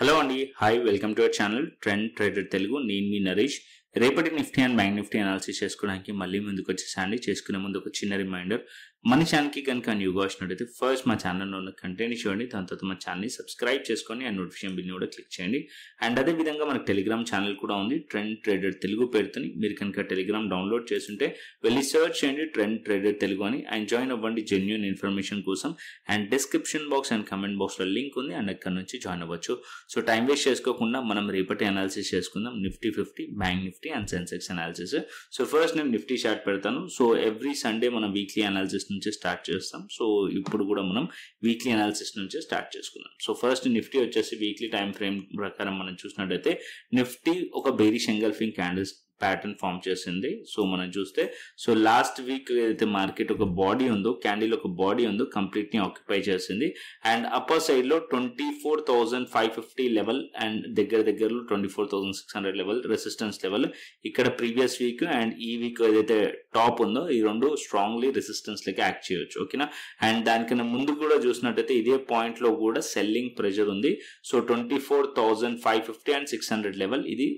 Hello అండి, hi, welcome to our channel trend trader Telugu. నేను మీ నరేష్. రేపటి Nifty and bank Nifty analysis చేసుకోవడానికి మళ్ళీ ముందుకు వచ్చేసండి. చేసుకునే ముందు ఒక చిన్న రిమైండర్, మన ఛానల్కి కనుక న్యూగా వచ్చినట్టయితే ఫస్ట్ మా ఛానల్లో ఉన్న కంటెంట్ చూడండి, దాని తర్వాత మా ఛానల్ని సబ్స్క్రైబ్ చేసుకొని ఆ నోటిఫికేషన్ బిల్ని కూడా క్లిక్ చేయండి. అండ్ అదేవిధంగా మనకు టెలిగ్రామ్ ఛానల్ కూడా ఉంది, ట్రెండ్ ట్రేడర్ తెలుగు పేరుతో. మీరు కనుక టెలిగ్రామ్ డౌన్లోడ్ చేస్తుంటే వెళ్ళి సర్చ్ చేయండి ట్రెండ్ ట్రేడర్ తెలుగు అని, అండ్ జాయిన్ అవ్వండి జెన్యూన్ ఇన్ఫర్మేషన్ కోసం. And description box and comment బాక్స్లో లింక్ ఉంది, అండ్ అక్కడ నుంచి జాయిన్ అవ్వచ్చు. సో టైం వేస్ట్ చేసుకోకుండా మనం రేపటి అనాలిసిస్ చేసుకుందాం, Nifty 50, bank Nifty and Sensex analysis. So first నేను నిఫ్టీ చార్ట్ పెడతాను. సో ఎవ్రీ సండే మనం వీక్లీ అనాలిసిస్ నుంచి స్టార్ట్ చేస్తాం. సో ఇప్పుడు కూడా మనం వీక్లీ అనాలిసిస్ నుంచి స్టార్ట్ చేసుకుందాం. సో ఫస్ట్ నిఫ్టీ వచ్చేసి వీక్లీ టైం ఫ్రేమ్ ప్రకారం మనం చూసినట్టయితే నిఫ్టీ ఒక bearish engulfing candles pattern form చేసింది. సో మనం చూస్తే సో లాస్ట్ వీక్ ఏదైతే మార్కెట్ ఒక బాడీ ఉందో, క్యాండిల్ ఒక బాడీ ఉందో కంప్లీట్ ని ఆక్యుపై చేసింది. అండ్ అప్పర్ సైడ్ లో 24,550 లెవెల్ అండ్ దగ్గరలో 24,600 లెవెల్ రెసిస్టెన్స్ లెవెల్ ఇక్కడ ప్రీవియస్ వీక్ అండ్ ఈ వీక్ ఏదైతే టాప్ ఉందో ఈ రెండు స్ట్రాంగ్లీ రెసిస్టెన్స్ లెక్క యాక్ట్ చేయొచ్చు. ఓకేనా. అండ్ దానికన్నా ముందు కూడా చూసినట్టయితే ఇదే పాయింట్ లో కూడా సెల్లింగ్ ప్రెషర్ ఉంది. సో 24,550 అండ్ 600 లెవెల్ ఇది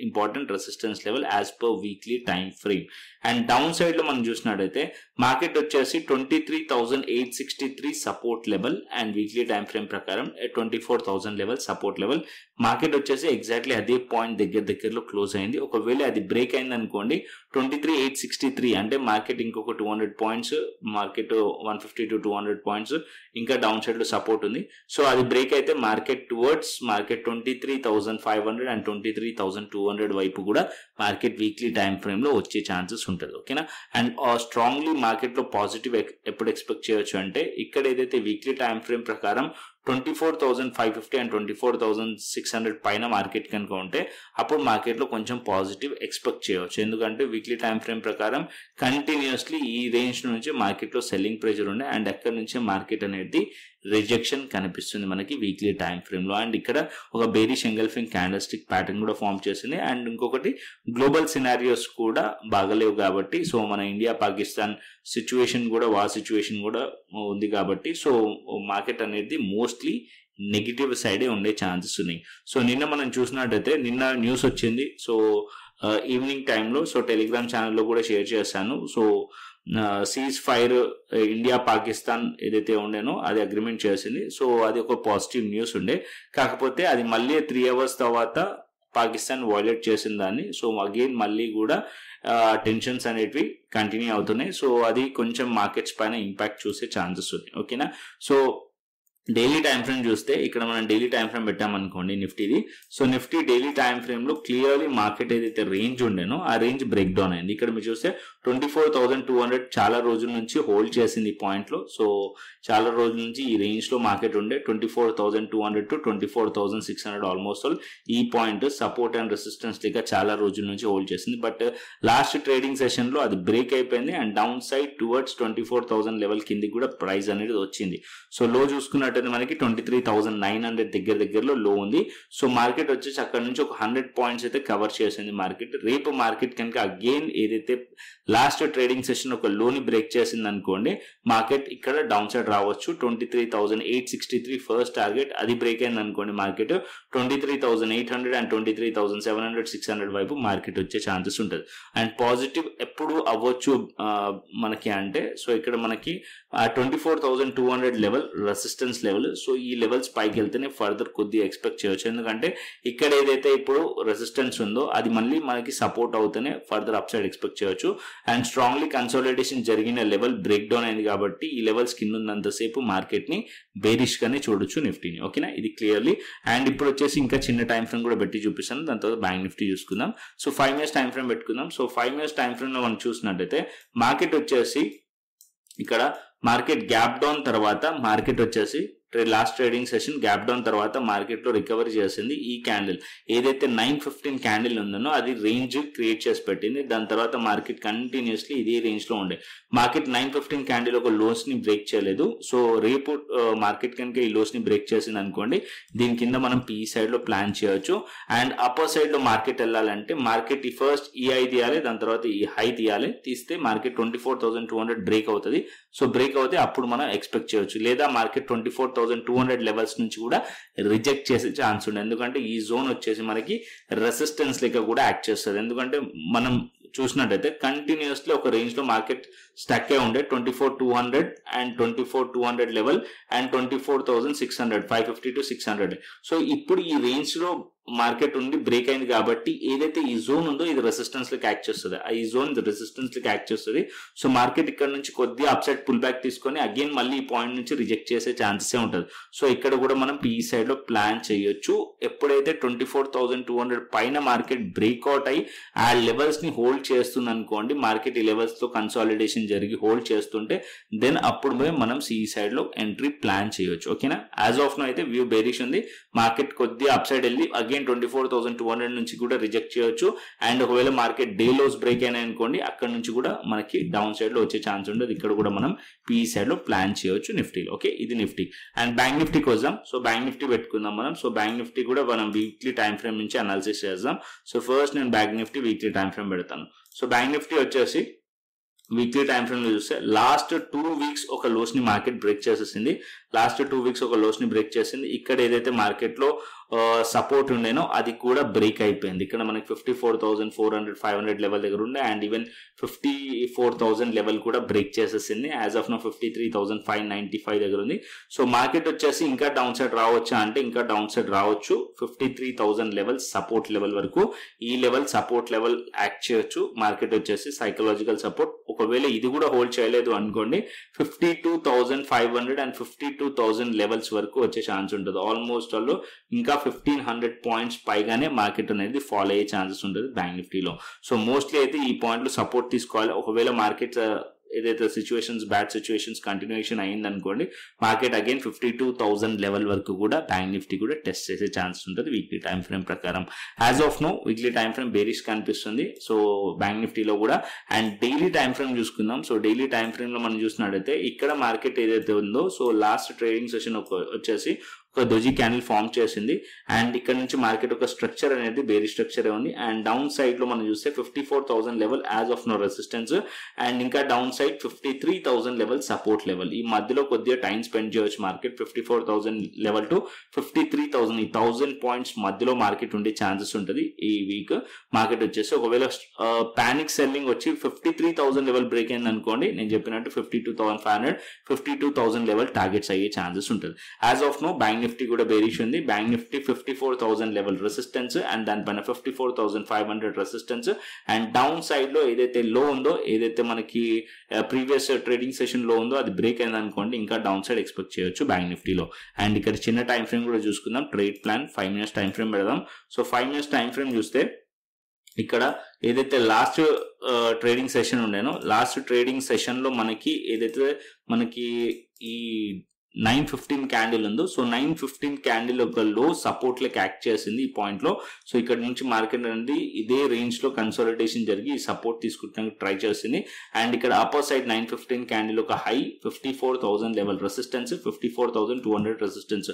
important resistance level as per weekly time frame. And downside లో మనం చూసినట్టయితే మార్కెట్ వచ్చేసి 23,863 support level and weekly time frame ప్రకారం 24,000 లెవెల్ సపోర్ట్ లెవెల్. మార్కెట్ వచ్చేసి ఎగ్జాక్ట్లీ అదే పాయింట్ దగ్గరలో క్లోజ్ అయింది. ఒకవేళ అది బ్రేక్ అయింది అనుకోండి 23,863 అంటే మార్కెట్ ఇంకొక 200 పాయింట్స్, మార్కెట్ 150 to 200 పాయింట్స్ ఇంకా డౌన్ సైడ్ లో సపోర్ట్ ఉంది. సో అది బ్రేక్ అయితే మార్కెట్ టువర్డ్స్ 23,500 అండ్ 23,200 వైపు కూడా మార్కెట్ వీక్లీ టైం ఫ్రేమ్ లో వచ్చే ఛాన్సెస్ ఉంటుంది. ఓకేనా. అండ్ స్ట్రాంగ్లీ మార్కెట్ లో పాజిటివ్ ఎప్పుడు ఎక్స్పెక్ట్ చేయొచ్చు అంటే ఇక్కడ ఏదైతే వీక్లీ టైం ఫ్రేమ్ ప్రకారం 24,550 అండ్ 24,600 పైన మార్కెట్ కనుక ఉంటే అప్పుడు మార్కెట్ లో కొంచెం పాజిటివ్ ఎక్స్పెక్ట్ చేయవచ్చు. ఎందుకంటే వీక్లీ టైం ఫ్రేమ్ ప్రకారం కంటిన్యూస్లీ ఈ రేంజ్ నుంచి మార్కెట్ లో సెల్లింగ్ ప్రెషర్ ఉండే అండ్ అక్కడ నుంచి మార్కెట్ అనేది రిజెక్షన్ కనిపిస్తుంది మనకి వీక్లీ టైం ఫ్రేమ్ లో. అండ్ ఇక్కడ ఒక బేరిష్ ఎంగల్ఫింగ్ క్యాండల్స్టిక్ ప్యాటర్న్ కూడా ఫామ్ చేసింది. అండ్ ఇంకొకటి గ్లోబల్ సినారియోస్ కూడా బాగలేవు కాబట్టి, సో మన ఇండియా పాకిస్తాన్ సిచ్యువేషన్ కూడా వార్ సిచ్యువేషన్ కూడా ఉంది కాబట్టి సో మార్కెట్ అనేది మోస్ట్లీ నెగిటివ్ సైడే ఉండే ఛాన్సెస్ ఉన్నాయి. సో నిన్న మనం చూసినట్టయితే నిన్న న్యూస్ వచ్చింది. సో ఈవినింగ్ టైంలో సో టెలిగ్రామ్ ఛానల్లో కూడా షేర్ చేశాను. So cease fire India Pakistan ఏదైతే ఉండేనో అది అగ్రిమెంట్ చేసింది. సో అది ఒక పాజిటివ్ న్యూస్ ఉండే. కాకపోతే అది మళ్ళీ 3 hours తర్వాత పాకిస్తాన్ వైలేట్ చేసిన దాన్ని. సో అగైన్ మళ్ళీ కూడా టెన్షన్స్ అనేటివి కంటిన్యూ అవుతున్నాయి. సో అది కొంచెం మార్కెట్స్ పైన ఇంపాక్ట్ చూసే ఛాన్సెస్ ఉన్నాయి. ఓకేనా. సో డైలీ టైం ఫ్రేమ్ చూస్తే ఇక్కడ మనం డైలీ టైం ఫ్రేమ్ పెట్టామనుకోండి నిఫ్టీది. So Nifty daily time frame లో క్లియర్లీ మార్కెట్ ఏదైతే రేంజ్ ఉండేనో ఆ రేంజ్ బ్రేక్ డౌన్ అయింది. ఇక్కడ మీరు చూస్తే 24,200 చాలా రోజుల నుంచి హోల్డ్ చేసింది ఈ పాయింట్ లో. సో చాలా రోజుల నుంచి ఈ రేంజ్ లో మార్కెట్ ఉండే 24,200 to 24,600 ఆల్మోస్ట్ ఆల్ ఈ పాయింట్ సపోర్ట్ అండ్ రెసిస్టెన్స్ లెక్క చాలా రోజుల నుంచి హోల్డ్ చేసింది. బట్ లాస్ట్ ట్రేడింగ్ సెషన్ లో అది బ్రేక్ అయిపోయింది and down side towards 24,000 level కిందికి కూడా ప్రైస్ అనేది వచ్చింది. సో లో చూసుకున్నట్టు మనకి 23,900 దగ్గరలో లో ఉంది. సో మార్కెట్ వచ్చేసి అక్కడ నుంచి ఒక 100 పాయింట్స్ అయితే కవర్ చేసింది మార్కెట్. రేపు మార్కెట్ కనుక అగైన్ ఏదైతే లాస్ట్ ట్రేడింగ్ సెషన్ ఒక లోని బ్రేక్ చేసింది అనుకోండి మార్కెట్ ఇక్కడ డౌన్ సైడ్ రావచ్చు. 23,863 ఫస్ట్ టార్గెట్, అది బ్రేక్ అయింది అనుకోండి మార్కెట్ 23,800 అండ్ 23,700 600 వైపు మార్కెట్ వచ్చే ఛాన్సెస్ ఉంటుంది. అండ్ పాజిటివ్ ఎప్పుడు అవ్వచ్చు మనకి అంటే సో ఇక్కడ మనకి 24,200 లెవెల్ రెసిస్టెన్స్ లెవెల్. సో ఈ లెవెల్స్ పైకి వెళ్తేనే ఫర్దర్ కొద్దిగా ఎక్స్పెక్ట్ చేయవచ్చు. ఎందుకంటే ఇక్కడ ఏదైతే ఇప్పుడు రెసిస్టెన్స్ ఉందో అది మళ్ళీ మనకి సపోర్ట్ అవుతూనే ఫర్దర్ అప్ సైడ్ ఎక్స్పెక్ట్ చేయవచ్చు. అండ్ స్ట్రాంగ్లీ కన్సాలిడేషన్ జరిగిన లెవెల్ బ్రేక్ డౌన్ అయింది కాబట్టి ఈ లెవెల్స్ కింద ఉన్నంతసేపు మార్కెట్ ని బేరిష్ గానే చూడొచ్చు నిఫ్టీని. ఓకేనా, ఇది క్లియర్లీ. అండ్ ఇప్పుడు వచ్చేసి ఇంకా చిన్న టైం ఫ్రేమ్ కూడా పెట్టి చూపిస్తాను, దాని తర్వాత బ్యాంక్ నిఫ్టీ చూసుకుందాం. సో 5 minutes టైం ఫ్రేమ్ పెట్టుకుందాం. సో 5 minutes టైం ఫ్రేమ్ లో మనం చూసినట్టయితే మార్కెట్ వచ్చేసి ఇక్కడ మార్కెట్ గ్యాప్ డౌన్ తర్వాత మార్కెట్ వచ్చేసి last trading session gap down తర్వాత మార్కెట్ లో రికవరీ చేసింది. ఈ క్యాండిల్ ఏదైతే 915 క్యాండిల్ ఉందో అది రేంజ్ క్రియేట్ చేసి పెట్టింది. దాని తర్వాత మార్కెట్ కంటిన్యూస్లీ ఇదే రేంజ్ లో ఉండే. మార్కెట్ 915 క్యాండిల్ ఒక లోస్ ని బ్రేక్ చేయలేదు. సో రేపు మార్కెట్ కనుక ఈ లోస్ ని బ్రేక్ చేసింది అనుకోండి దీని కింద మనం పిఈ సైడ్ లో ప్లాన్ చేయొచ్చు. అండ్ అప్పర్ సైడ్ లో మార్కెట్ వెళ్ళాలంటే మార్కెట్ ఈ ఫస్ట్ ఈ హై తీయాలి, దాని తర్వాత ఈ హై తీయాలి. తీస్తే మార్కెట్ 24,200 బ్రేక్ అవుతుంది. సో బ్రేక్ అవుతే అప్పుడు మనం ఎక్స్పెక్ట్ చేయొచ్చు. లేదా మార్కెట్ 24,000 24,200 లెవెల్స్ నుంచి కూడా రిజెక్ట్ చేసే ఛాన్స్ ఉంది. ఎందుకంటే ఈ జోన్ వచ్చేసి మనకి రెసిస్టెన్స్ లెక్క కూడా యాక్ట్ చేస్తుంది. ఎందుకంటే మనం చూసినట్టయితే కంటిన్యూస్లీ ఒక రేంజ్ లో మార్కెట్ స్టక్ అయి ఉండే 24,200 and 24,200 level and 24,600 550 to 600. So ఇప్పుడు ఈ రేంజ్ లో మార్కెట్ ఉండి బ్రేక్ అయింది కాబట్టి ఏదైతే ఈ జోన్ ఉందో ఇది రెసిస్టెన్స్ లకి యాక్ట్ చేస్తుంది. ఈ జోన్ రెసిస్టెన్స్ లకి యాక్ట్ చేస్తుంది. సో మార్కెట్ ఇక్కడ నుంచి కొద్దిగా అప్సైడ్ పుల్ బ్యాక్ తీసుకొని అగైన్ మళ్ళీ ఈ పాయింట్ నుంచి రిజెక్ట్ చేసే ఛాన్సెస్ ఉంటుంది. సో ఇక్కడ కూడా మనం పిఈ సైడ్ లో ప్లాన్ చేయొచ్చు. ఎప్పుడైతే 24,200 పైన మార్కెట్ బ్రేక్అవుట్ అయ్యి ఆ లెవెల్స్ ని హోల్డ్ చేస్తుంది అనుకోండి, మార్కెట్ ఈ లెవెల్స్ లో కన్సాలిడేషన్ జరిగి హోల్డ్ చేస్తుంటే దెన్ అప్పుడు మనం సిఈ సైడ్ లో ఎంట్రీ ప్లాన్ చేయొచ్చు. ఓకేనా, యాజ్ ఆఫ్ నో అయితే వ్యూ బేరిష్ ఉంది. మార్కెట్ కొద్దిగా అప్సైడ్ వెళ్ళి అగైన్ 24,200 నుంచి కూడా రిజెక్ట్ చేయొచ్చు. అండ్ ఒకవేళ మార్కెట్ డే లోస్ బ్రేక్ అయినాయి అనుకోండి, అక్కడ నుంచి కూడా మనకి డౌన్ సైడ్ లో వచ్చే ఛాన్స్ ఉండదు. ఇక్కడ కూడా మనం పిఈ సైడ్ లో ప్లాన్ చేయొచ్చు నిఫ్టీలో. ఓకే, ఇది నిఫ్టీ. అండ్ బ్యాంక్ నిఫ్టీకి వద్దాం. సో బ్యాంక్ నిఫ్టీ పెట్టుకుందాం మనం. సో బ్యాంక్ నిఫ్టీ కూడా మనం వీక్లీ టైం ఫ్రేమ్ నుంచి అనాలిసిస్ చేద్దాం. సో ఫస్ట్ నేను bank Nifty weekly time frame పెడతాను. సో బ్యాంక్ నిఫ్టీ వచ్చేసి వీక్లీ టైం ఫ్రేమ్ లో చూస్తే లాస్ట్ 2 వీక్స్ ఒక లోస్ ని మార్కెట్ బ్రేక్ చేసేసింది. లాస్ట్ 2 వీక్స్ ఒక లోస్ ని బ్రేక్ చేసింది. ఇక్కడ ఏదైతే మార్కెట్ లో సపోర్ట్ ఉండేనో అది కూడా బ్రేక్ అయిపోయింది. ఇక్కడ మనకి 54,400 500 లెవెల్ దగ్గర ఉండే అండ్ ఈవెన్ 54,000 లెవెల్ కూడా బ్రేక్ చేసేసింది. యాజ్ ఆఫ్ నో 53,595 దగ్గర ఉంది. సో మార్కెట్ వచ్చేసి ఇంకా డౌన్ సైడ్ రావచ్చా అంటే ఇంకా డౌన్ సైడ్ రావచ్చు. 53,000 లెవెల్ సపోర్ట్ లెవెల్ వరకు ఈ లెవెల్ సపోర్ట్ లెవెల్ యాక్ట్ చేయొచ్చు. మార్కెట్ వచ్చేసి సైకలాజికల్ సపోర్ట్. ఒకవేళ ఇది కూడా హోల్డ్ చేయలేదు అనుకోండి, 52,500 అండ్ 52,000 లెవెల్స్ వరకు వచ్చే ఛాన్స్ ఉంటుంది. ఆల్మోస్ట్ వాళ్ళు ఇంకా 1,500 పాయింట్స్ పైగానే మార్కెట్ అనేది ఫాలో అయ్యే ఛాన్సెస్ ఉంటుంది బ్యాంక్ నిఫ్టీలో. సో మోస్ట్లీ అయితే ఈ పాయింట్ లో సపోర్ట్ తీసుకోవాలి. ఒకవేళ మార్కెట్ ఏదైతే సిచ్యువేషన్స్ బ్యాడ్ సిచ్యువేషన్స్ కంటిన్యూషన్ అయింది అనుకోండి, మార్కెట్ అగైన్ 52,000 లెవెల్ వరకు కూడా బ్యాంక్ నిఫ్టీ కూడా టెస్ట్ చేసే ఛాన్సెస్ ఉంటుంది వీక్లీ టైం ఫ్రేమ్ ప్రకారం. As of now weekly time frame bearish కనిపిస్తుంది. సో బ్యాంక్ నిఫ్టీలో కూడా. అండ్ డైలీ టైం ఫ్రేమ్ చూసుకుందాం. సో డైలీ టైం ఫ్రేమ్ లో మనం చూసినట్టయితే ఇక్కడ మార్కెట్ ఏదైతే ఉందో, సో లాస్ట్ ట్రేడింగ్ సెషన్ వచ్చేసి ఒక డోజీ క్యాండిల్ ఫామ్ చేసింది. అండ్ ఇక్కడ నుంచి మార్కెట్ ఒక స్ట్రక్చర్ అనేది బేరీ స్ట్రక్చర్ ఉంది. అండ్ డౌన్ సైడ్ లో మనం చూస్తే 54,000 level as of no resistance and ఇంకా downside 53,000 level support level. ఈ మధ్యలో కొద్దిగా టైం స్పెండ్ చేయవచ్చు మార్కెట్. 54,000 లెవెల్ టు 53,000 ఈ 1,000 పాయింట్స్ మధ్యలో మార్కెట్ ఉండే ఛాన్సెస్ ఉంటుంది ఈ వీక్. మార్కెట్ వచ్చేసి ఒకవేళ పానిక్ సెల్లింగ్ వచ్చి 53,000 లెవెల్ బ్రేక్ అయింది అనుకోండి, నేను చెప్పినట్టు 52,500 52,000 లెవెల్ టార్గెట్స్ అయ్యే ఛాన్సెస్ ఉంటుంది. As of now bank Nifty కూడా బేరిష్ ఉంది. Bank Nifty 54,000 level resistance and దానిపైన 54,500 రెసిస్టెన్స్. అండ్ డౌన్ సైడ్ లో ఏదైతే లో ఉందో, ఏదైతే మనకి ప్రీవియస్ ట్రేడింగ్ సెషన్ లో ఉందో అది బ్రేక్ అయింది అనుకోండి, ఇంకా డౌన్ సైడ్ ఎక్స్పెక్ట్ చేయొచ్చు బ్యాంక్ నిఫ్టీలో. అండ్ ఇక్కడ చిన్న టైం ఫ్రేమ్ కూడా చూసుకుందాం. Trade plan 5 minutes time frame పెడదాం. సో 5 minutes టైం ఫ్రేమ్ చూస్తే ఇక్కడ ఏదైతే లాస్ట్ ట్రేడింగ్ సెషన్ ఉండేనో, లాస్ట్ ట్రేడింగ్ సెషన్ లో మనకి ఏదైతే మనకి ఈ 915 క్యాండిల్ ఉందో, సో 915 క్యాండిల్ ఒక లో సపోర్ట్ లెక్క యాక్ట్ చేసింది ఈ పాయింట్ లో. సో ఇక్కడ నుంచి మార్కెట్ అనేది ఇదే రేంజ్ లో కన్సాలిడేషన్ జరిగి సపోర్ట్ తీసుకుంటానికి ట్రై చేసింది. అండ్ ఇక్కడ అప్పర్ సైడ్ 915 క్యాండిల్ ఒక high, 54,000 level resistance, 54,200 resistance.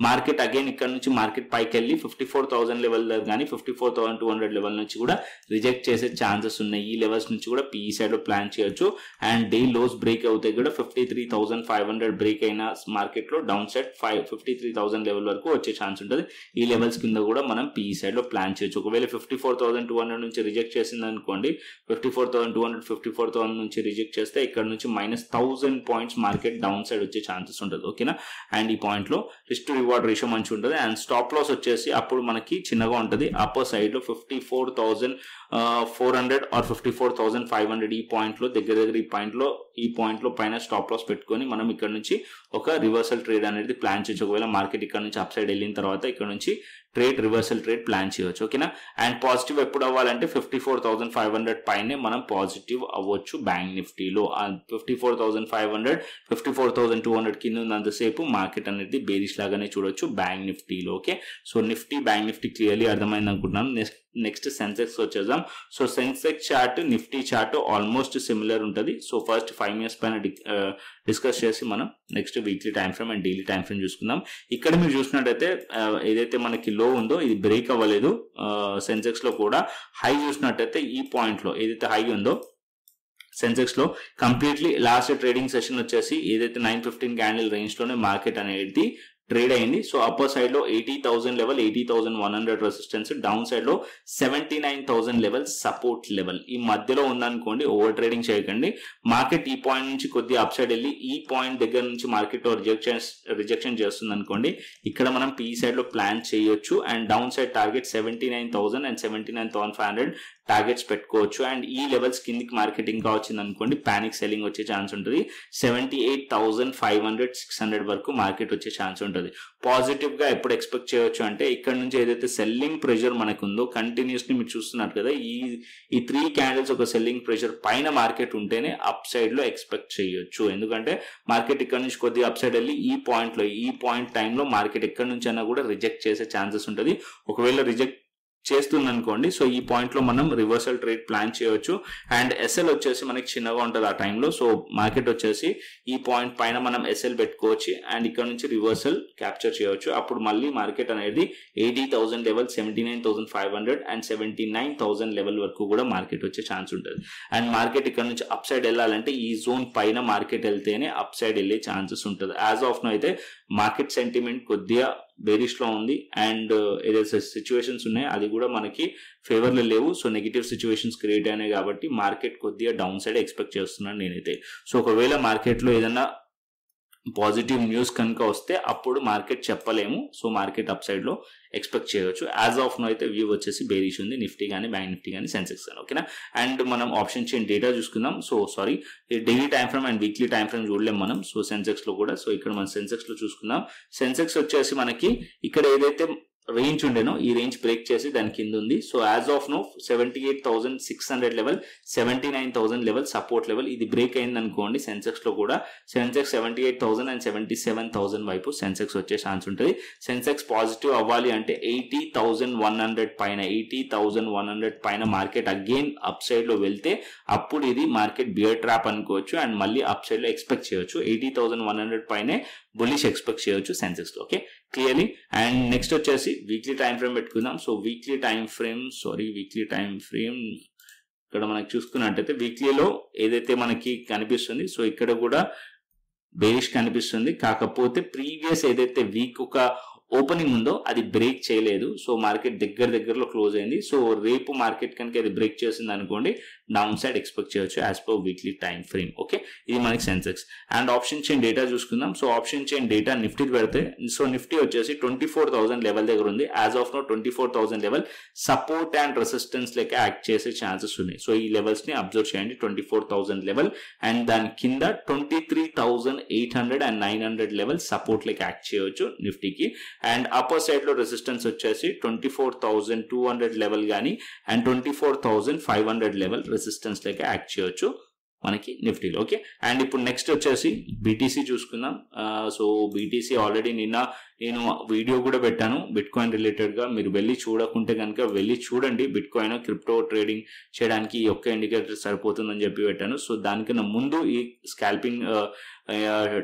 Market again ఇక్కడ నుంచి మార్కెట్ పైకి వెళ్ళి 54,000 లెవెల్ కానీ 54,200 లెవెల్ నుంచి కూడా రిజెక్ట్ చేసే ఛాన్సెస్ ఉన్నాయి. ఈ లెవెల్స్ నుంచి కూడా పిఈ సైడ్ లో ప్లాన్ చేయొచ్చు. అండ్ డే లోస్ బ్రేక్ అవుతాయి కూడా 53,500 బ్రేక్ అయిన మార్కెట్ లో డౌన్ సైడ్ 53,000 లెవెల్ వరకు వచ్చే ఛాన్స్ ఉంటుంది. ఈ లెవెల్స్ కింద కూడా మనం పిఈ సైడ్ లో ప్లాన్ చేయొచ్చు. ఒకవేళ 54,200 నుంచి రిజెక్ట్ చేసింది అనుకోండి, 54,200 54,000 నుంచి రిజెక్ట్ చేస్తే ఇక్కడ నుంచి -1,000 పాయింట్స్ మార్కెట్ డౌన్ సైడ్ వచ్చే ఛాన్సెస్ ఉంటుంది. ఓకేనా, అండ్ ఈ పాయింట్ లో రిస్క్ టు రివార్డ్ రేషియో మంచిగా ఉంటుంది. అండ్ స్టాప్ లాస్ వచ్చేసి అప్పుడు మనకి చిన్నగా ఉంటుంది. అప్పర్ సైడ్ లో 54,400 ఆర్ 54,500 ఈ పాయింట్ లో దగ్గర ఈ పాయింట్ లో పైన స్టాప్ లాస్ పెట్టుకొని మనం ఇక్కడ నుంచి ఒక రివర్సల్ ట్రేడ్ అనేది ప్లాన్ చేయొచ్చు. ఒకవేళ మార్కెట్ ఇక్కడ నుంచి అప్ సైడ్ వెళ్ళిన తర్వాత ఇక్కడ నుంచి రివర్సల్ ట్రేడ్ ప్లాన్ చేయొచ్చు. ఓకేనా, అండ్ పాజిటివ్ ఎప్పుడు అవ్వాలంటే 54,500 పైనే మనం పాజిటివ్ అవ్వచ్చు బ్యాంక్ నిఫ్టీలో. 54,500 54,200 కింద ఉన్నంతసేపు మార్కెట్ అనేది బేరిష్ లాగానే చూడొచ్చు బ్యాంక్ నిఫ్టీలో. Okay, so Nifty bank Nifty clearly అర్థమైంది అనుకుంటున్నాను. నెక్స్ట్ సెన్సెక్స్ వచ్చేద్దాం. So Sensex chart Nifty chart almost similar ఉంటుంది. సో ఫస్ట్ 5 minutes పైన డిస్కస్ చేసి మనం next weekly time frame and daily time frame చూసుకుందాం. ఇక్కడ మీరు చూసినట్టయితే ఏదైతే మనకి లో ఉందో ఇది బ్రేక్ అవ్వలేదు. సెన్సెక్స్ లో కూడా హై చూసినట్టయితే ఈ పాయింట్ లో ఏదైతే హై ఉందో సెన్సెక్స్ లో కంప్లీట్లీ లాస్ట్ ట్రేడింగ్ సెషన్ వచ్చేసి ఏదైతే 915 క్యాండిల్ రేంజ్ లోనే మార్కెట్ అనేది ట్రేడ్ అయింది. సో అప్పర్ సైడ్ లో 80,000 లెవెల్, 80,100 రెసిస్టెన్స్, డౌన్ సైడ్ లో 79,000 లెవెల్ సపోర్ట్ లెవెల్. ఈ మధ్యలో ఉందనుకోండి, ఓవర్ ట్రేడింగ్ చేయకండి. మార్కెట్ ఈ పాయింట్ నుంచి కొద్దిగా అప్ సైడ్ వెళ్ళి ఈ పాయింట్ దగ్గర నుంచి మార్కెట్ రిజెక్షన్ చేస్తుంది అనుకోండి, ఇక్కడ మనం పీ సైడ్ లో ప్లాన్ చేయొచ్చు. And down side target 79,000 and 79,500 targets పెట్టుకోవచ్చు. అండ్ ఈ లెవెల్స్ కిందికి మార్కెట్ ఇంకా వచ్చింది అనుకోండి, పానిక్ సెల్లింగ్ వచ్చే ఛాన్స్ ఉంటుంది. 78,500 600 వరకు మార్కెట్ వచ్చే ఛాన్స్ ఉంటుంది. పాజిటివ్ గా ఎప్పుడు ఎక్స్పెక్ట్ చేయొచ్చు అంటే, ఇక్కడ నుంచి ఏదైతే సెల్లింగ్ ప్రెషర్ మనకు ఉందో కంటిన్యూస్లీ మీరు చూస్తున్నారు కదా, ఈ 3 క్యాండిల్స్ ఒక సెల్లింగ్ ప్రెషర్ పైన మార్కెట్ ఉంటేనే అప్ సైడ్ లో ఎక్స్పెక్ట్ చేయొచ్చు. ఎందుకంటే మార్కెట్ ఇక్కడ నుంచి కొద్దిగా అప్ సైడ్ వెళ్ళి ఈ పాయింట్ టైంలో మార్కెట్ ఎక్కడి నుంచి అయినా కూడా రిజెక్ట్ చేసే ఛాన్సెస్ ఉంటుంది. ఒకవేళ రిజెక్ట్ చేస్తుంది అనుకోండి, సో ఈ పాయింట్ లో మనం రివర్సల్ ట్రేడ్ ప్లాన్ చేయవచ్చు. అండ్ ఎస్ఎల్ వచ్చేసి మనకి చిన్నగా ఉంటుంది ఆ టైంలో. సో మార్కెట్ వచ్చేసి ఈ పాయింట్ పైన మనం ఎస్ఎల్ పెట్టుకోవచ్చు అండ్ ఇక్కడ నుంచి రివర్సల్ క్యాప్చర్ చేయవచ్చు. అప్పుడు మళ్ళీ మార్కెట్ అనేది 80,000 లెవెల్, 79,500 అండ్ 79,000 లెవెల్ వరకు కూడా మార్కెట్ వచ్చే ఛాన్స్ ఉంటుంది. అండ్ మార్కెట్ ఇక్కడ నుంచి అప్ సైడ్ వెళ్ళాలంటే ఈ జోన్ పైన మార్కెట్ వెళ్తేనే అప్ సైడ్ వెళ్ళే ఛాన్సెస్ ఉంటుంది. యాజ్ ఆఫ్ నో అయితే మార్కెట్ సెంటిమెంట్ కొద్దిగా బేరిష్ లో ఉంది. అండ్ ఏదైతే సిచ్యువేషన్స్ ఉన్నాయో అది కూడా మనకి ఫేవర్ లో లేవు. సో నెగిటివ్ సిచ్యువేషన్స్ క్రియేట్ అయినాయి కాబట్టి మార్కెట్ కొద్దిగా డౌన్ సైడ్ ఎక్స్పెక్ట్ చేస్తున్నాను నేనైతే. సో ఒకవేళ మార్కెట్ లో ఏదైనా పాజిటివ్ న్యూస్ కనుక వస్తే అప్పుడు మార్కెట్ చెప్పలేము. సో మార్కెట్ అప్ సైడ్ లో ఎక్స్పెక్ట్ చేయవచ్చు. యాజ్ ఆఫ్ నో అయితే వ్యూ వచ్చేసి బేరిష్ ఉంది, నిఫ్టీ కానీ బ్యాంక్ నిఫ్టీ కానీ సెన్సెక్స్ కానీ. ఓకేనా. అండ్ మనం ఆప్షన్ చైన్ డేటా చూసుకుందాం. So sorry, daily time frame and weekly time frame చూడలేము మనం. సో సెన్సెక్స్ లో కూడా, సో ఇక్కడ మనం సెన్సెక్స్ లో చూసుకుందాం. సెన్సెక్స్ వచ్చేసి మనకి ఇక్కడ ఏదైతే రేంజ్ ఉండేనో ఈ రేంజ్ బ్రేక్ చేసి దాని కింద ఉంది. So as of now 78,600 level, 79,000 level support level. ఇది బ్రేక్ అయింది అనుకోండి సెన్సెక్స్ లో కూడా, సెన్సెక్స్ 78,000 అండ్ 77,000 వైపు సెన్సెక్స్ వచ్చే ఛాన్స్ ఉంటుంది. సెన్సెక్స్ పాజిటివ్ అవ్వాలి అంటే 80,100 పైన, 80,100 పైన మార్కెట్ అగైన్ అప్ సైడ్ లో వెళ్తే అప్పుడు ఇది మార్కెట్ బియర్ ట్రాప్ అనుకోవచ్చు అండ్ మళ్ళీ అప్ సైడ్ లో ఎక్స్పెక్ట్ చేయొచ్చు. 80,100 పైనే బుల్లిష్ ఎక్స్పెక్ట్ చేయొచ్చు సెన్సెక్స్ లో. Okay, clearly. అండ్ నెక్స్ట్ వచ్చేసి వీక్లీ టైం ఫ్రేమ్ పెట్టుకుందాం. సో వీక్లీ టైం ఫ్రేమ్ ఇక్కడ మనకి చూసుకున్నట్టయితే వీక్లీలో ఏదైతే మనకి కనిపిస్తుంది, సో ఇక్కడ కూడా బేరిష్ కనిపిస్తుంది. కాకపోతే ప్రీవియస్ ఏదైతే వీక్ ఒక ఓపెనింగ్ ఉందో అది బ్రేక్ చేయలేదు. సో మార్కెట్ దగ్గరలో క్లోజ్ అయింది. సో రేపు మార్కెట్ కనుక అది బ్రేక్ చేసింది అనుకోండి, డౌన్ సైడ్ ఎక్స్పెక్ట్ చేయొచ్చు as per weekly time frame. Okay, ఇది మనకి Sensex. And option chain data చూసుకుందాం. So option chain data Nifty పెడితే, సో నిఫ్టీ వచ్చేసి 24,000 లెవెల్ దగ్గర ఉంది. As of now 24,000 level support and resistance లెక్క యాక్ట్ చేసే ఛాన్సెస్ ఉన్నాయి. సో ఈ లెవెల్స్ ని అబ్జర్వ్ చేయండి. 24,000 లెవెల్ అండ్ దాని కింద 23,800 అండ్ 900 లెవెల్ సపోర్ట్ లెక్క యాక్ట్ చేయవచ్చు నిఫ్టీకి. అండ్ అప్పర్ సైడ్ లో రెసిస్టెన్స్ వచ్చేసి 24,200 లెవెల్ గానీ అండ్ 24,500 లెవెల్ రెసిస్టెన్స్ లెక్క యాక్ట్ చేయొచ్చు మనకి నిఫ్టీలో. ఓకే, అండ్ ఇప్పుడు నెక్స్ట్ వచ్చేసి బీటీసీ చూసుకుందాం. సో బీటీసీ ఆల్రెడీ నిన్న నేను వీడియో కూడా పెట్టాను బిట్ కాయిన్ రిలేటెడ్ గా. మీరు వెళ్ళి చూడకుంటే కనుక వెళ్ళి చూడండి. బిట్ కాయిన్ క్రిప్టో ట్రేడింగ్ చేయడానికి ఈ ఒక్క ఇండికేటర్ సరిపోతుందని చెప్పి పెట్టాను. సో దానికన్నా ముందు ఈ స్కాల్పింగ్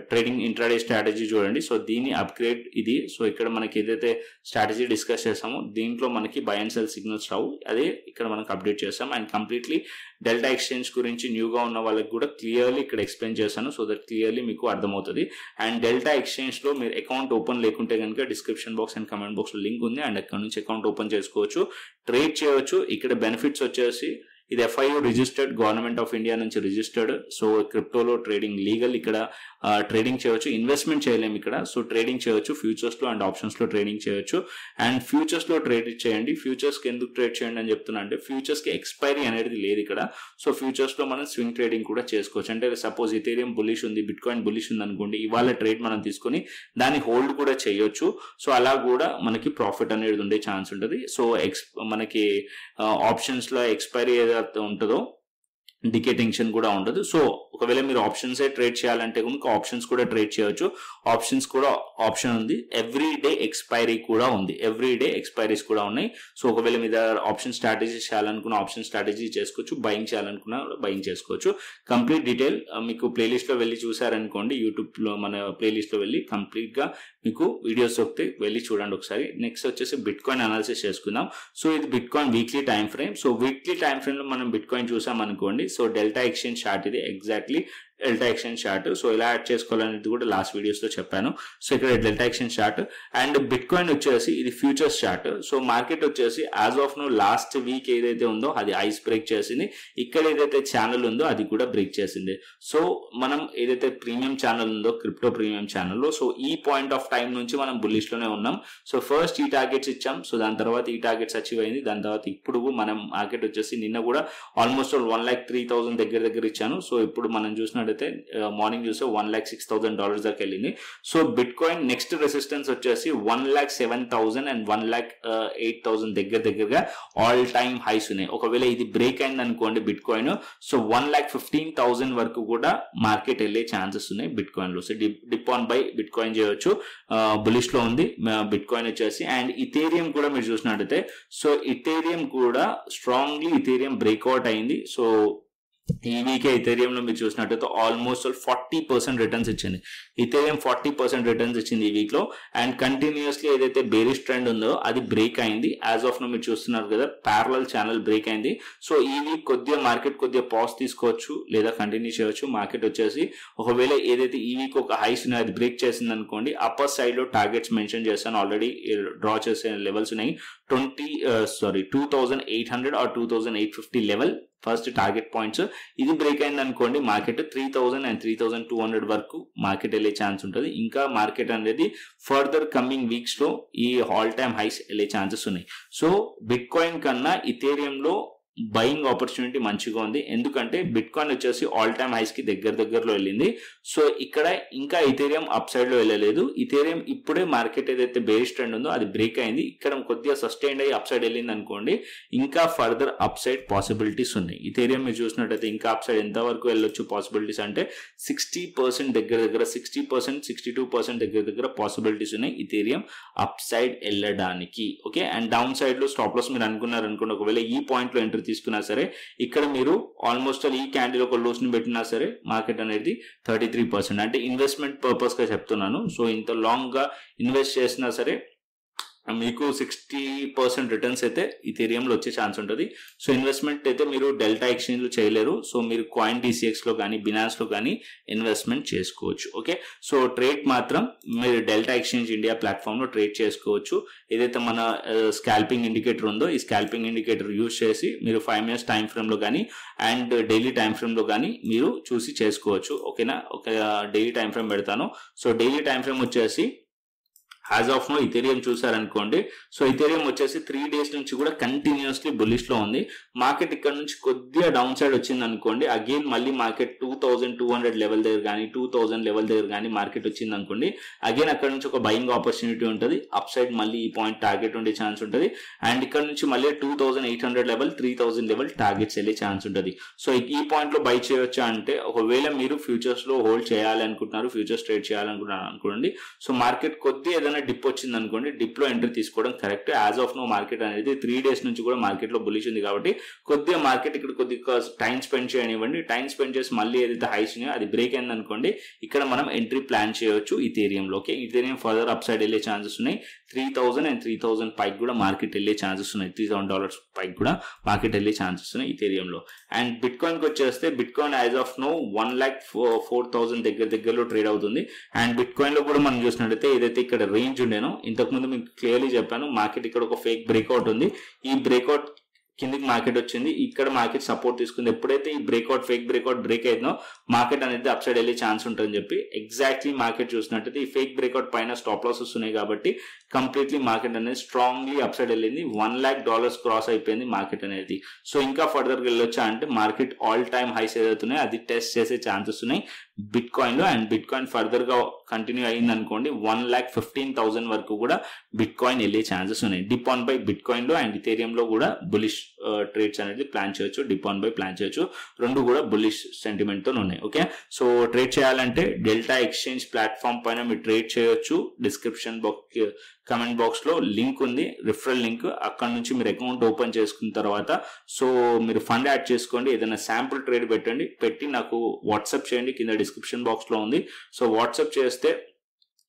ట్రేడింగ్ ఇంట్రాడే స్ట్రాటజీ చూడండి. సో దీని అప్గ్రేడ్ ఇది. సో ఇక్కడ మనకి ఏదైతే స్ట్రాటజీ డిస్కస్ చేసామో దీంట్లో మనకి బై అండ్ సెల్ సిగ్నల్స్ రావు, అదే ఇక్కడ మనకి అప్డేట్ చేస్తాం. అండ్ కంప్లీట్లీ డెల్టా ఎక్స్చేంజ్ గురించి న్యూగా ఉన్న వాళ్ళకి కూడా క్లియర్లీ ఇక్కడ ఎక్స్ప్లెయిన్ చేశాను. సో దట్ క్లియర్లీ మీకు అర్థమవుతుంది. అండ్ డెల్టా ఎక్స్చేంజ్ లో మీరు అకౌంట్ ఓపెన్ లేకుంటే కనుక description box and comment box లో లింక్ ఉంది. అండ్ అక్కడ నుంచి అకౌంట్ ఓపెన్ చేసుకోవచ్చు, ట్రేడ్ చేయవచ్చు. ఇక్కడ బెనిఫిట్స్ వచ్చేసి ఇది FIO registered, government of India నుంచి రిజిస్టర్డ్. సో క్రిప్టోలో ట్రేడింగ్ లీగల్. ఇక్కడ ట్రేడింగ్ చేయవచ్చు, ఇన్వెస్ట్మెంట్ చేయలేము ఇక్కడ. సో ట్రేడింగ్ చేయవచ్చు ఫ్యూచర్స్ లో అండ్ ఆప్షన్స్ లో ట్రేడింగ్ చేయొచ్చు. అండ్ ఫ్యూచర్స్ లో ట్రేడ్ చేయండి. ఫ్యూచర్స్ కి ఎందుకు ట్రేడ్ చేయండి అని చెప్తున్నా అంటే, ఫ్యూచర్స్ కి ఎక్స్పైరీ అనేది లేదు ఇక్కడ. సో ఫ్యూచర్స్ లో మనం స్వింగ్ ట్రేడింగ్ కూడా చేసుకోవచ్చు. అంటే సపోజ్ ఇథేరియం బులిష్ ఉంది, బిట్ కాయిన్ బులిష్ ఉంది అనుకోండి, ఇవాళ ట్రేడ్ మనం తీసుకుని దాన్ని హోల్డ్ కూడా చేయొచ్చు. సో అలా కూడా మనకి ప్రాఫిట్ అనేది ఉండే ఛాన్స్ ఉంటుంది. సో మనకి ఆప్షన్స్ లో ఎక్స్పైరీ ఏదైతే ఉంటుందో డికే టెన్షన్ కూడా ఉండదు. సో ఒకవేళ మీరు ఆప్షన్స్ ట్రేడ్ చేయాలంటే కనుక ఆప్షన్స్ కూడా ట్రేడ్ చేయొచ్చు. ఆప్షన్స్ కూడా ఆప్షన్ ఉంది. ఎవ్రీ డే ఎక్స్పైరీ కూడా ఉంది. ఎవ్రీ డే ఎక్స్పైరీస్ కూడా ఉన్నాయి. సో ఒకవేళ మీద ఆప్షన్ స్ట్రాటజీ చేయాలనుకున్న ఆప్షన్ స్ట్రాటజీ చేసుకోవచ్చు, బయింగ్ చేయాలనుకున్నా బయింగ్ చేసుకోవచ్చు. కంప్లీట్ డీటెయిల్ మీకు ప్లేలిస్ట్ లో వెళ్ళి చూసారనుకోండి, యూట్యూబ్ లో మన ప్లేలిస్ట్ లో వెళ్ళి కంప్లీట్ గా మీకు వీడియోస్ వస్తే వెళ్ళి చూడండి ఒకసారి. నెక్స్ట్ వచ్చేసి బిట్ కాయిన్ అనాలిసిస్ చేసుకుందాం. సో ఇది bitcoin weekly time frame. So weekly time frame లో మనం బిట్ కాయిన్ చూసాం అనుకోండి. సో డెల్టా ఎక్స్చేంజ్ చార్ట్ ఇది exactly Delta exchange chart. So ఎలా యాడ్ చేసుకోవాలనేది కూడా లాస్ట్ వీడియోస్ లో చెప్పాను. సో ఇక్కడ Delta exchange chart and bitcoin వచ్చేసి ఇది ఫ్యూచర్స్ చార్ట్. సో మార్కెట్ వచ్చేసి as of now last week ఏదైతే ఉందో అది ఐస్ బ్రేక్ చేసింది. ఇక్కడ ఏదైతే ఛానల్ ఉందో అది కూడా బ్రేక్ చేసింది. సో మనం ఏదైతే ప్రీమియం ఛానల్ ఉందో క్రిప్టో ప్రీమియం ఛానల్లో, సో ఈ పాయింట్ ఆఫ్ టైం నుంచి మనం బుల్లిష్ లోనే ఉన్నాం. సో ఫస్ట్ ఈ టార్గెట్స్ ఇచ్చాం. సో దాని తర్వాత ఈ టార్గెట్స్ అచీవ్ అయింది. దాని తర్వాత ఇప్పుడు మనం మార్కెట్ వచ్చేసి నిన్న కూడా ఆల్మోస్ట్ 1,03,000 దగ్గర ఇచ్చాను. సో ఇప్పుడు మనం చూసినట్టయితే మార్నింగ్ చూస్తే $1,06,000 దాకా వెళ్ళింది. So bit coin next resistance వచ్చేసి 1,07,000 అండ్ 1,08,000 దగ్గరగా ఆల్ టైమ్ హైస్ ఉన్నాయి. ఒకవేళ ఇది బ్రేక్ అయింది అనుకోండి బిట్ కాయిన్, సో 1,15,000 వరకు కూడా మార్కెట్ వెళ్ళే ఛాన్సెస్ ఉన్నాయి బిట్ కాయిన్ లో. So dip on by bit coin చేయొచ్చు. బులిష్ లో ఉంది బిట్ కాయిన్ వచ్చేసి. అండ్ ఇథేరియం కూడా మీరు చూసినట్టయితే, సో ఇథేరియం కూడా స్ట్రాంగ్లీ ఇథేరియం బ్రేక్అవుట్ అయింది. సో ఈ వీక్ ఇథేరియం లో మీరు చూసినట్టయితే ఆల్మోస్ట్ 40% రిటర్న్స్ ఇచ్చింది. ఇథేరియం 40% రిటర్న్స్ ఇచ్చింది ఈ వీక్ లో. అండ్ కంటిన్యూస్లీ ఏదైతే బేరిష్ ట్రెండ్ ఉందో అది బ్రేక్ అయింది. యాజ్ ఆఫ్ నో మీరు చూస్తున్నారు కదా, ప్యారలల్ ఛానల్ బ్రేక్ అయింది. సో ఈ వీక్ కొద్దిగా మార్కెట్ కొద్దిగా పాజ్ తీసుకోవచ్చు లేదా కంటిన్యూ చేయవచ్చు. మార్కెట్ వచ్చేసి ఒకవేళ ఏదైతే ఈ వీక్ ఒక హైస్ ఉన్నాయి అది బ్రేక్ చేసింది అనుకోండి, అప్పర్ సైడ్ లో టార్గెట్స్ మెన్షన్ చేశాను, ఆల్రెడీ డ్రా చేసే లెవెల్స్ ఉన్నాయి. 2,800 or 2,850 level first target points. ఇది బ్రేక్ అయింది అనుకోండి మార్కెట్ 3,000 అండ్ 3,200 వరకు మార్కెట్ వెళ్ళే ఛాన్స్ ఉంటుంది. ఇంకా మార్కెట్ అనేది ఫర్దర్ కమింగ్ వీక్స్ లో ఈ ఆల్ టైమ్ హైస్ వెళ్ళే ఛాన్సెస్ ఉన్నాయి. సో బిట్ కాయిన్ కన్నా ఇథేరియం లో బయింగ్ ఆపర్చునిటీ మంచిగా ఉంది. ఎందుకంటే బిట్ కాయిన్ వచ్చేసి ఆల్ టైమ్ హైస్ కి దగ్గరలో వెళ్ళింది. సో ఇక్కడ ఇంకా ఇథేరియం అప్ సైడ్ లో వెళ్ళలేదు. ఇథేరియం ఇప్పుడే మార్కెట్ ఏదైతే బేరిష్ ట్రెండ్ ఉందో అది బ్రేక్ అయింది. ఇక్కడ కొద్దిగా సస్టైన్ అయ్యి అప్ సైడ్ వెళ్ళింది అనుకోండి, ఇంకా ఫర్దర్ అప్ సైడ్ పాసిబిలిటీస్ ఉన్నాయి. ఇథేరియం మీరు చూసినట్టయితే ఇంకా అప్ సైడ్ ఎంత వరకు వెళ్ళొచ్చు పాసిబిలిటీస్ అంటే 60% దగ్గర 60%, 62% దగ్గర పాసిబిలిటీస్ ఉన్నాయి ఇథేరియం అప్ సైడ్ వెళ్ళడానికి. ఓకే, అండ్ డౌన్ సైడ్ లో స్టాప్ లాస్ మీరు అనుకున్నారు అనుకోండి, ఒకవేళ ఈ పాయింట్ లో ఎంట్రీ తీసుకున్నా సరే ఇక్కడ మీరు ఆల్మోస్ట్ ఈ క్యాండిల్ ఒక లోస్ ని పెట్టినా సరే మార్కెట్ అనేది 33%. అంటే ఇన్వెస్ట్మెంట్ పర్పస్ గా చెప్తున్నాను. సో ఇంత లాంగ్ గా ఇన్వెస్ట్ చేసినా సరే మీకు 60% రిటర్న్స్ అయితే ఇథేరియంలో వచ్చే ఛాన్స్ ఉంటుంది. సో ఇన్వెస్ట్మెంట్ అయితే మీరు డెల్టా ఎక్స్చేంజ్ లో చేయలేరు. సో మీరు కాయిన్ DCX లో కానీ బినాన్స్ లో కానీ ఇన్వెస్ట్మెంట్ చేసుకోవచ్చు. ఓకే, సో ట్రేడ్ మాత్రం మీరు డెల్టా ఎక్స్చేంజ్ ఇండియా ప్లాట్ఫామ్ లో ట్రేడ్ చేసుకోవచ్చు. ఏదైతే మన స్కాల్పింగ్ ఇండికేటర్ ఉందో ఈ స్కాల్పింగ్ ఇండికేటర్ యూజ్ చేసి మీరు 5 minutes టైం ఫ్రేమ్ లో కానీ అండ్ డైలీ టైం ఫ్రేమ్ లో కానీ మీరు చూసి చేసుకోవచ్చు. ఓకేనా, ఒక డైలీ టైం ఫ్రేమ్ పెడతాను. సో డైలీ టైం ఫ్రేమ్ వచ్చేసి యాజ్ ఆఫ్ నో ఇథేరియం చూసారనుకోండి, సో ఇథేరియం వచ్చేసి 3 days నుంచి కూడా కంటిన్యూస్లీ బుల్లిష్ లో ఉంది. మార్కెట్ ఇక్కడ నుంచి కొద్దిగా డౌన్ సైడ్ వచ్చింది అనుకోండి, అగైన్ మళ్ళీ మార్కెట్ 2,200 లెవెల్ దగ్గర కానీ 2,000 లెవెల్ దగ్గర కానీ మార్కెట్ వచ్చింది అనుకోండి, అగైన్ అక్కడ నుంచి ఒక బయింగ్ ఆపర్చునిటీ ఉంటుంది. అప్ సైడ్ మళ్ళీ ఈ పాయింట్ టార్గెట్ ఉండే ఛాన్స్ ఉంటుంది. అండ్ ఇక్కడ నుంచి మళ్ళీ 2,800 లెవెల్ 3,000 లెవెల్ టార్గెట్స్ వెళ్ళే ఛాన్స్ ఉంటుంది. సో ఈ పాయింట్ లో బై చేయొచ్చా అంటే, ఒకవేళ మీరు ఫ్యూచర్స్ లో హోల్డ్ చేయాలి అనుకుంటున్నారు, ఫ్యూచర్స్ ట్రేడ్ చేయాలనుకుంటున్నారు అనుకోండి, సో మార్కెట్ కొద్దిగా డిప్ వచ్చింది అనుకోండి, డిప్ లో ఎంట్రీ తీసుకోవడం correct. As of now market అనేది 3 days నుంచి కూడా మార్కెట్ లో బులిష్ ఉంది కాబట్టి కొద్దిగా మార్కెట్ ఇక్కడ కొద్దిగా టైం స్పెండ్ చేయనివ్వండి. టైం స్పెండ్ చేసి మళ్ళీ ఏదైతే హైస్ ఉన్నాయో అది బ్రేక్ అయింది అనుకోండి, ఇక్కడ మనం ఎంట్రీ ప్లాన్ చేయొచ్చు ఇథేరియంలో. Okay, Ethereum further up side వెళ్ళే ఛాన్సెస్ ఉన్నాయి. 3,000 అండ్ 3,000 పైకి కూడా మార్కెట్ వెళ్ళే ఛాన్సెస్ ఉన్నాయి. $3,000 పైకి కూడా మార్కెట్ వెళ్ళే ఛాన్సెస్ ఉన్నాయి ఇథేరియంలో. అండ్ బిట్ కాయిన్ కి వచ్చేస్తే bitcoin as of now 1,04,000 దగ్గరలో ట్రేడ్ అవుతుంది. అండ్ బిట్ కాయిన్ లో కూడా మనం చూసినట్టయితే ఏదైతే ఇక్కడ రేంజ్ ఉండేనో ఇంతకుముందు మీకు క్లియర్లీ చెప్పాను, మార్కెట్ ఇక్కడ ఒక ఫేక్ బ్రేక్అవుట్ ఉంది. ఈ బ్రేక్అవుట్ కిందికి మార్కెట్ వచ్చింది, ఇక్కడ మార్కెట్ సపోర్ట్ తీసుకుంది. ఎప్పుడైతే ఈ ఫేక్ బ్రేక్అవుట్ బ్రేక్ అయిందో మార్కెట్ అనేది అప్ సైడ్ వెళ్ళే ఛాన్స్ ఉంటుందని చెప్పి ఎగ్జాక్ట్లీ మార్కెట్ చూసినట్టయితే ఈ ఫేక్ బ్రేక్అవుట్ పైన స్టాప్ లాస్ వస్తున్నాయి కాబట్టి కంప్లీట్లీ మార్కెట్ అనేది స్ట్రాంగ్లీ అప్ సైడ్ వెళ్ళింది. $1,00,000 క్రాస్ అయిపోయింది మార్కెట్ అనేది. సో ఇంకా ఫర్దర్ గా వెళ్ళొచ్చా అంటే మార్కెట్ ఆల్ టైమ్ హైస్ ఏదైతున్నాయో అది టెస్ట్ చేసే ఛాన్సెస్ ఉన్నాయి బిట్ కాయిన్ లో. అండ్ బిట్ కాయిన్ ఫర్దర్ గా కంటిన్యూ అయింది అనుకోండి, 1,15,000 వరకు కూడా బిట్ కాయిన్ వెళ్ళే ఛాన్సెస్ ఉన్నాయి. Dip on by bit coin లో అండ్ ఇథేరియం లో కూడా బులిష్ ట్రేడ్స్ అనేది ప్లాన్ చేయొచ్చు, డిప్ ఆన్ బై ప్లాన్ చేయొచ్చు. రెండు కూడా బుల్లిష్ సెంటిమెంట్ తో ఉన్నాయి. ఓకే, సో ట్రేడ్ చేయాలంటే డెల్టా ఎక్స్చేంజ్ ప్లాట్ఫామ్ పైన మీరు ట్రేడ్ చేయొచ్చు. డిస్క్రిప్షన్ బాక్స్ కమెంట్ బాక్స్ లో లింక్ ఉంది, రిఫరల్ లింక్. అక్కడ నుంచి మీరు అకౌంట్ ఓపెన్ చేసుకున్న తర్వాత సో మీరు ఫండ్ యాడ్ చేసుకోండి. ఏదైనా శాంపుల్ ట్రేడ్ పెట్టి నాకు వాట్సాప్ చేయండి, కింద డిస్క్రిప్షన్ బాక్స్ లో ఉంది. సో వాట్సాప్ చేస్తే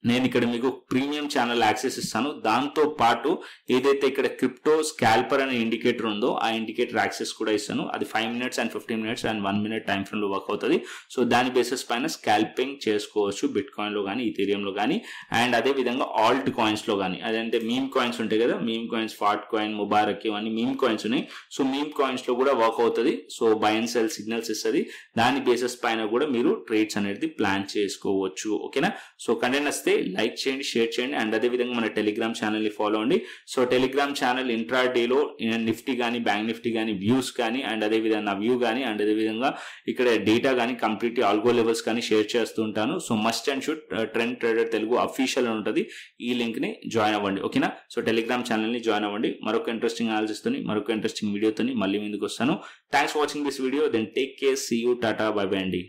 నేను ఇక్కడ మీకు ప్రీమియం ఛానల్ యాక్సెస్ ఇస్తాను. దాంతో పాటు ఏదైతే ఇక్కడ క్రిప్టో స్కాల్పర్ అనే ఇండికేటర్ ఉందో ఆ ఇండికేటర్ యాక్సెస్ కూడా ఇస్తాను. అది 5 minutes and 15 minutes and 1 minute time frame లో వర్క్ అవుతుంది. సో దాని బేసిస్ పైన స్కాల్పింగ్ చేసుకోవచ్చు బిట్ కాయిన్ లో కానీ, ఈథీరియం లో కానీ, అండ్ అదే విధంగా ఆల్ట్ కాయిన్స్ లో కానీ. అదంటే మీమ్ కాయిన్స్ ఉంటాయి కదా, మీమ్ కాయిన్స్, ఫాట్ కాయిన్, ముబారక్, ఇవన్నీ మీమ్ కాయిన్స్ ఉన్నాయి. సో మీమ్ కాయిన్స్ లో కూడా వర్క్ అవుతుంది. So buy and sell signals ఇస్తుంది. దాని బేసిస్ పైన కూడా మీరు ట్రేడ్స్ అనేది ప్లాన్ చేసుకోవచ్చు. ఓకేనా, సో కంటెంట్ వస్తే లైక్ చేయండి, షేర్ చేయండి, అండ్ అదే విధంగా మన టెలిగ్రామ్ ఛానల్ ని ఫాలో అండి. సో టెలిగ్రామ్ ఛానల్ ఇంట్రా డేలో నిఫ్టీ కానీ, బ్యాంక్ నిఫ్టీ కానీ, వ్యూస్ కానీ, అండ్ అదే విధంగా వ్యూ కానీ, అండ్ అదే విధంగా ఇక్కడ డేటా కానీ, కంప్లీట్ ఆల్గో లెవెల్స్ కానీ షేర్ చేస్తూ ఉంటాను. So must and should trend trader Telugu official అని ఉంటుంది. ఈ లింక్ ని జాయిన్ అవ్వండి. ఓకేనా, సో టెలిగ్రామ్ ఛానల్ ని జాయిన్ అవ్వండి. మరొక ఇంట్రెస్టింగ్ అనాలిసిస్ తోని, మరొక ఇంట్రెస్టింగ్ వీడియోతో మళ్ళీ ముందుకు వస్తాను. Thanks for watching this video. Then take care, see you, tata, bye bye అండి.